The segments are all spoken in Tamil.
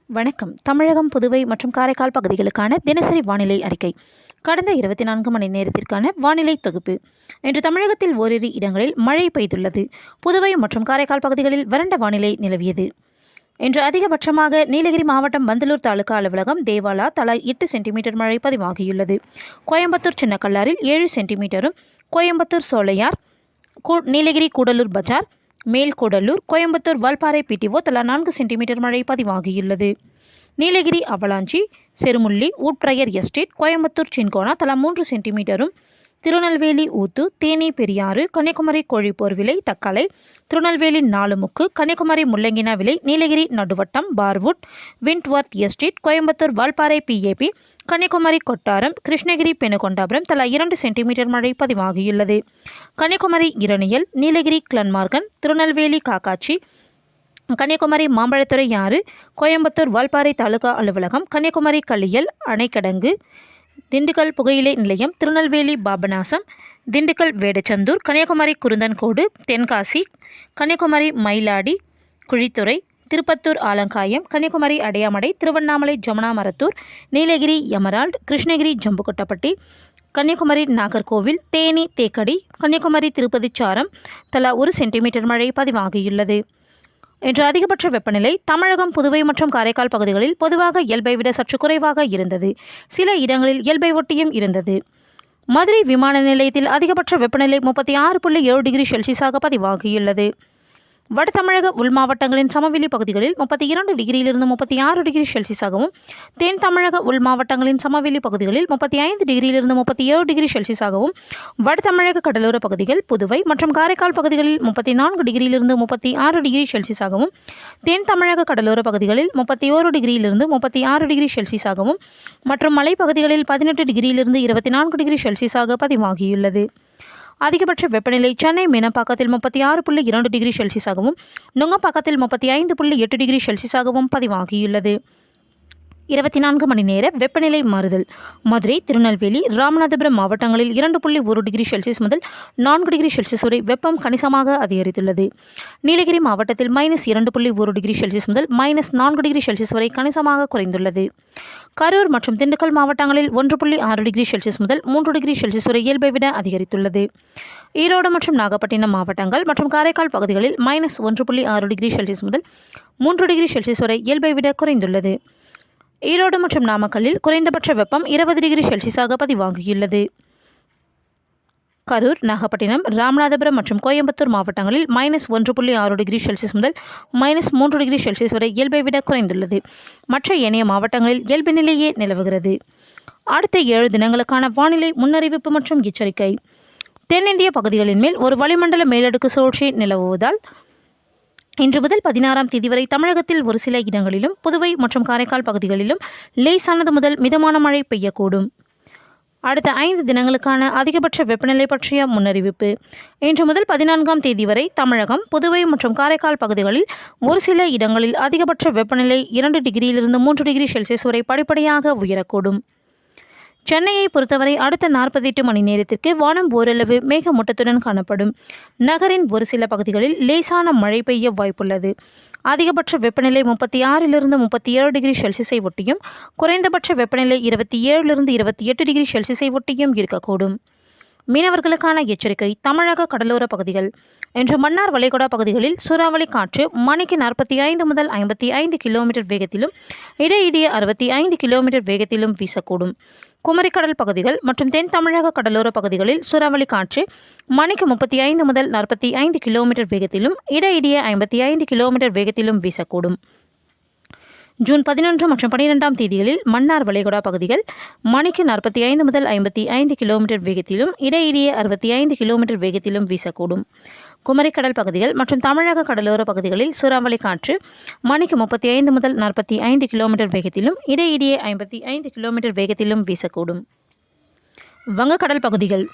வணக்கம். தமிழகம், புதுவை மற்றும் காரைக்கால் பகுதிகளுக்கான தினசரி வானிலை அறிக்கை. கடந்த 24 மணி நேரத்திற்கான வானிலை தொகுப்பு. இன்று தமிழகத்தில் ஓரிரு இடங்களில் மழை பெய்துள்ளது. புதுவை மற்றும் காரைக்கால் பகுதிகளில் வறண்ட வானிலை நிலவியது. இன்று அதிகபட்சமாக நீலகிரி மாவட்டம் பந்தலூர் தாலுகா அலுவலகம் தேவாலா தலா 8 சென்டிமீட்டர் மழை பதிவாகியுள்ளது. கோயம்புத்தூர் சின்னக்கல்லாரில் 7 சென்டிமீட்டரும், கோயம்புத்தூர் சோலையார், நீலகிரி கூடலூர் பஜார், மேல்கூடலூர், கோயம்புத்தூர் வால்பாறை பிடிஓ தலா 4 சென்டிமீட்டர் மழை பதிவாகியுள்ளது. நீலகிரி அவலாஞ்சி, செருமுள்ளி, ஊட்பிரயர் எஸ்டேட், கோயம்புத்தூர் சின்கோனா தலா 3 சென்டிமீட்டரும், திருநெல்வேலி ஊத்து, தேனி பெரியாறு, கன்னியாகுமரி கோழிப்போர் விலை தக்கலை, திருநெல்வேலி நாலுமுக்கு, கன்னியாகுமரி முள்ளங்கினா விலை, நீலகிரி நடுவட்டம், பார்வுட், விண்ட்வர்த் எஸ்டேட், கோயம்புத்தூர் வால்பாறை பிஏபி, கன்னியாகுமரி கொட்டாரம், கிருஷ்ணகிரி பெனுகொண்டாபுரம் தலா 2 சென்டிமீட்டர் மழை பதிவாகியுள்ளது. கன்னியாகுமரி இரணியல், நீலகிரி கிளன்மார்கன், திருநெல்வேலி காக்காட்சி, கன்னியாகுமரி மாம்பழத்துறை ஆறு, கோயம்புத்தூர் வால்பாறை தாலுகா அலுவலகம், கன்னியாகுமரி களியல் அணைக்கடங்கு, திண்டுக்கல் புகையிலை நிலையம், திருநெல்வேலி பாபநாசம், திண்டுக்கல் வேடச்சந்தூர், கன்னியாகுமரி குருந்தன்கோடு, தென்காசி, கன்னியாகுமரி மயிலாடி குழித்துறை, திருப்பத்தூர் ஆலங்காயம், கன்னியாகுமரி அடையாமடை, திருவண்ணாமலை ஜமுனா மரத்தூர், நீலகிரி எமரால்டு, கிருஷ்ணகிரி ஜம்புகொட்டப்பட்டி, கன்னியாகுமரி நாகர்கோவில், தேனி தேக்கடி, கன்னியாகுமரி திருப்பதி சாரம் தலா 1 சென்டிமீட்டர் மழை பதிவாகியுள்ளது. இன்று அதிகபட்ச வெப்பநிலை தமிழகம், புதுவை மற்றும் காரைக்கால் பகுதிகளில் பொதுவாக இயல்பை விட சற்று குறைவாக இருந்தது. சில இடங்களில் இயல்பை ஒட்டியும் இருந்தது. மதுரை விமான நிலையத்தில் அதிகபட்ச வெப்பநிலை 36.7 டிகிரி செல்சியஸாக பதிவாகியுள்ளது. வட தமிழக உள் மாவட்டங்களின் சமவெளி பகுதிகளில் 32 டிகிரியிலிருந்து 36 டிகிரி செல்சியஸாகவும், தென் தமிழக உள் மாவட்டங்களின் சமவெளி பகுதிகளில் 35 டிகிரியிலிருந்து 37 டிகிரி செல்சியஸாகவும், வட தமிழக கடலோர பகுதிகள், புதுவை மற்றும் காரைக்கால் பகுதிகளில் 34 டிகிரியிலிருந்து 36 டிகிரி செல்சியஸாகவும், தென் தமிழக கடலோர பகுதிகளில் 31 டிகிரியிலிருந்து 36 டிகிரி செல்சியஸாகவும் மற்றும் மலைப்பகுதிகளில் 18 டிகிரியிலிருந்து 24 டிகிரி செல்சியஸாக பதிவாகியுள்ளது. அதிகபட்ச வெப்பநிலை சென்னை மீனம்பாக்கத்தில் 36.2 டிகிரி செல்சியஸாகவும், நுங்கம்பாக்கத்தில் 35.8 டிகிரி செல்சியஸாகவும் பதிவாகியுள்ளது. 24 மணி நேர வெப்பநிலை மாறுதல். மதுரை, திருநெல்வேலி, ராமநாதபுரம் மாவட்டங்களில் 2.1 டிகிரி செல்சியஸ் முதல் 4 டிகிரி செல்சியஸ் வரை வெப்பம் கணிசமாக அதிகரித்துள்ளது. நீலகிரி மாவட்டத்தில் -2.1 டிகிரி செல்சியஸ் முதல் -4 டிகிரி செல்சியஸ் வரை கணிசமாக குறைந்துள்ளது. கரூர் மற்றும் திண்டுக்கல் மாவட்டங்களில் 1.6 டிகிரி செல்சியஸ் முதல் 3 டிகிரி செல்சியஸ் வரை இயல்பை விட அதிகரித்துள்ளது. ஈரோடு மற்றும் நாகப்பட்டினம் மாவட்டங்கள் மற்றும் காரைக்கால் பகுதிகளில் -1.6 டிகிரி செல்சியஸ் முதல் 3 டிகிரி செல்சியஸ் வரை இயல்பை விட குறைந்துள்ளது. ஈரோடு மற்றும் நாமக்கல்லில் குறைந்தபட்ச வெப்பம் 20 டிகிரி செல்சியஸாக பதிவாகியுள்ளது. கரூர், நாகப்பட்டினம், ராமநாதபுரம் மற்றும் கோயம்புத்தூர் மாவட்டங்களில் -1.6 டிகிரி செல்சியஸ் முதல் -3 டிகிரி செல்சியஸ் வரை இயல்பை விட குறைந்துள்ளது. மற்ற ஏனைய மாவட்டங்களில் இயல்பு நிலையே நிலவுகிறது. அடுத்த 7 தினங்களுக்கான வானிலை முன்னறிவிப்பு மற்றும் எச்சரிக்கை. தென்னிந்திய பகுதிகளின் மேல் ஒரு வளிமண்டல மேலடுக்கு சுழற்சி நிலவுவதால் இன்று முதல் 16ஆம் தேதி வரை தமிழகத்தில் ஒரு சில இடங்களிலும், புதுவை மற்றும் காரைக்கால் பகுதிகளிலும் லேசானது முதல் மிதமான மழை பெய்யக்கூடும். அடுத்த 5 தினங்களுக்கான அதிகபட்ச வெப்பநிலை பற்றிய முன்னறிவிப்பு. இன்று முதல் 14ஆம் தேதி வரை தமிழகம், புதுவை மற்றும் காரைக்கால் பகுதிகளில் ஒரு சில இடங்களில் அதிகபட்ச வெப்பநிலை 2 டிகிரியிலிருந்து 3 டிகிரி செல்சியஸ் வரை படிப்படியாக உயரக்கூடும். சென்னையை பொறுத்தவரை அடுத்த 48 மணி நேரத்திற்கு வானம் ஓரளவு மேகமூட்டத்துடன் காணப்படும். நகரின் ஒரு சில பகுதிகளில் லேசான மழை பெய்ய வாய்ப்புள்ளது. அதிகபட்ச வெப்பநிலை 36லிருந்து 37 டிகிரி செல்சியஸை ஒட்டியும், குறைந்தபட்ச வெப்பநிலை 27லிருந்து 28 டிகிரி செல்சியஸை ஒட்டியும் இருக்கக்கூடும். மீனவர்களுக்கான எச்சரிக்கை. தமிழக கடலோர பகுதிகள். இன்று மன்னார் வளைகுடா பகுதிகளில் சூறாவளி காற்று மணிக்கு 45 முதல் 55 கிலோமீட்டர் வேகத்திலும், இடையிடையே 65 கிலோமீட்டர் வேகத்திலும் வீசக்கூடும். குமரிக்கடல் பகுதிகள் மற்றும் தென் தமிழக கடலோர பகுதிகளில் சூறாவளி காற்று மணிக்கு 35 முதல் 45 கிலோமீட்டர் வேகத்திலும், இடையிடையே 55 கிலோமீட்டர் வேகத்திலும் வீசக்கூடும். ஜூன் 11 மற்றும் 12ஆம் தேதிகளில் மன்னார் வளைகுடா பகுதிகள் மணிக்கு 45 முதல் 55 கிலோமீட்டர் வேகத்திலும், இடையிடையே 65 கிலோமீட்டர் வேகத்திலும் வீசக்கூடும். குமரிக்கடல் பகுதிகள் மற்றும் தமிழக கடலோர பகுதிகளில் சூறாவளி காற்று மணிக்கு 35 முதல் 45 கிலோமீட்டர் வேகத்திலும், இடையிடையே 55 கிலோமீட்டர் வேகத்திலும் வீசக்கூடும். வங்கக்கடல் பகுதிகள்.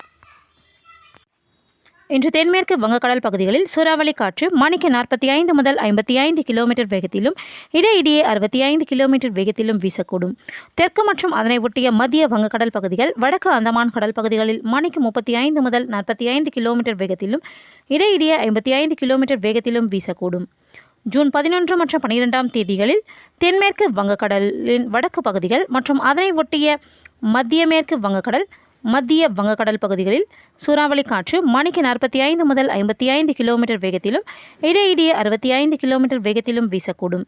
இன்று தென்மேற்கு வங்கக்கடல் பகுதிகளில் சூறாவளி காற்று மணிக்கு 45 முதல் 55 கிலோமீட்டர் வேகத்திலும், இடையிடையே 65 கிலோமீட்டர் வேகத்திலும் வீசக்கூடும். தெற்கு மற்றும் அதனை ஒட்டிய மத்திய வங்கக்கடல் பகுதிகள், வடக்கு அந்தமான் கடல் பகுதிகளில் மணிக்கு 35 முதல் 45 கிலோமீட்டர் வேகத்திலும், இடையிடையே 55 கிலோமீட்டர் வேகத்திலும் வீசக்கூடும். ஜூன் 11 மற்றும் 12ஆம் தேதிகளில் தென்மேற்கு வங்கக்கடலின் வடக்கு பகுதிகள் மற்றும் அதனை ஒட்டிய மத்திய மேற்கு வங்கக்கடல், மத்திய வங்கக்கடல் பகுதிகளில் சூறாவளி காற்று மணிக்கு 45 முதல் 55 கிலோமீட்டர் வேகத்திலும் இடையிடையே 65 கிலோமீட்டர் வேகத்திலும் வீசக்கூடும்.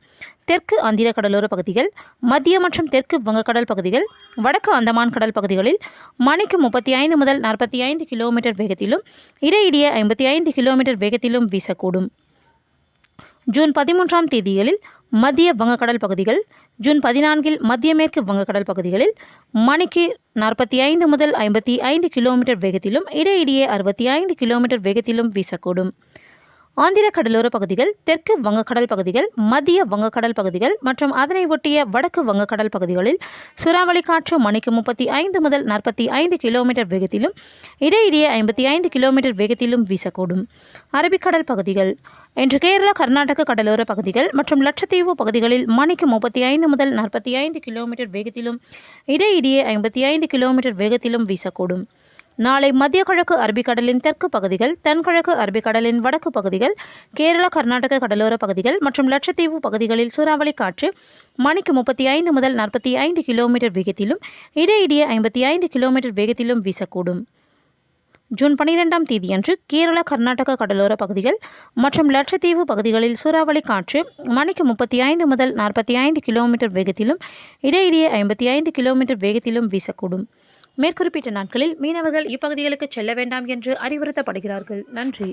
தெற்கு ஆந்திர கடலோர பகுதிகள், மத்திய மற்றும் தெற்கு வங்கக்கடல் பகுதிகள், வடக்கு அந்தமான் கடல் பகுதிகளில் மணிக்கு 35 முதல் 45 கிலோமீட்டர் வேகத்திலும் இடையிடையே 55 கிலோமீட்டர் வேகத்திலும் வீசக்கூடும். ஜூன் 13ஆம் தேதிகளில் மத்திய வங்கக்கடல் பகுதிகள், ஜூன் 14இல் மத்திய மேற்கு வங்கக்கடல் பகுதிகளில் மணிக்கு 45 முதல் 55 கிலோமீட்டர் வேகத்திலும் இடையிடையே 65 கிலோமீட்டர் வேகத்திலும் வீசக்கூடும். ஆந்திர கடலோர பகுதிகள், தெற்கு வங்கக்கடல் பகுதிகள், மத்திய வங்கக்கடல் பகுதிகள் மற்றும் அதனை ஒட்டிய வடக்கு வங்கக்கடல் பகுதிகளில் சூறாவளி காற்று மணிக்கு 35 முதல் 45 கிலோமீட்டர் வேகத்திலும் இடையிடையே 55 கிலோமீட்டர் வேகத்திலும் வீசக்கூடும். அரபிக்கடல் பகுதிகள், இன்று கேரளா, கர்நாடக கடலோர பகுதிகள் மற்றும் லட்சத்தீவு பகுதிகளில் மணிக்கு 35 முதல் 45 கிலோமீட்டர் வேகத்திலும் இடையிடையே 55 கிலோமீட்டர் வேகத்திலும் வீசக்கூடும். நாளை மத்திய கிழக்கு அரபிக்கடலின் தெற்கு பகுதிகள், தென்கிழக்கு அரபிக்கடலின் வடக்கு பகுதிகள், கேரளா, கர்நாடக கடலோர பகுதிகள் மற்றும் லட்சத்தீவு பகுதிகளில் சூறாவளி காற்று மணிக்கு 35 முதல் 45 கிலோமீட்டர் வேகத்திலும் இடையிடையே 55 கிலோமீட்டர் வேகத்திலும் வீசக்கூடும். ஜூன் 12ஆம் தேதியன்று கேரளா, கர்நாடக கடலோர பகுதிகள் மற்றும் லட்சத்தீவு பகுதிகளில் சூறாவளி காற்று மணிக்கு 35 முதல் 45 கிலோமீட்டர் வேகத்திலும் இடையிடையே 55 கிலோமீட்டர் வேகத்திலும் வீசக்கூடும். மேற்குறிப்பிட்ட நாட்களில் மீனவர்கள் இப்பகுதிகளுக்கு செல்ல வேண்டாம் என்று அறிவுறுத்தப்படுகிறார்கள். நன்றி.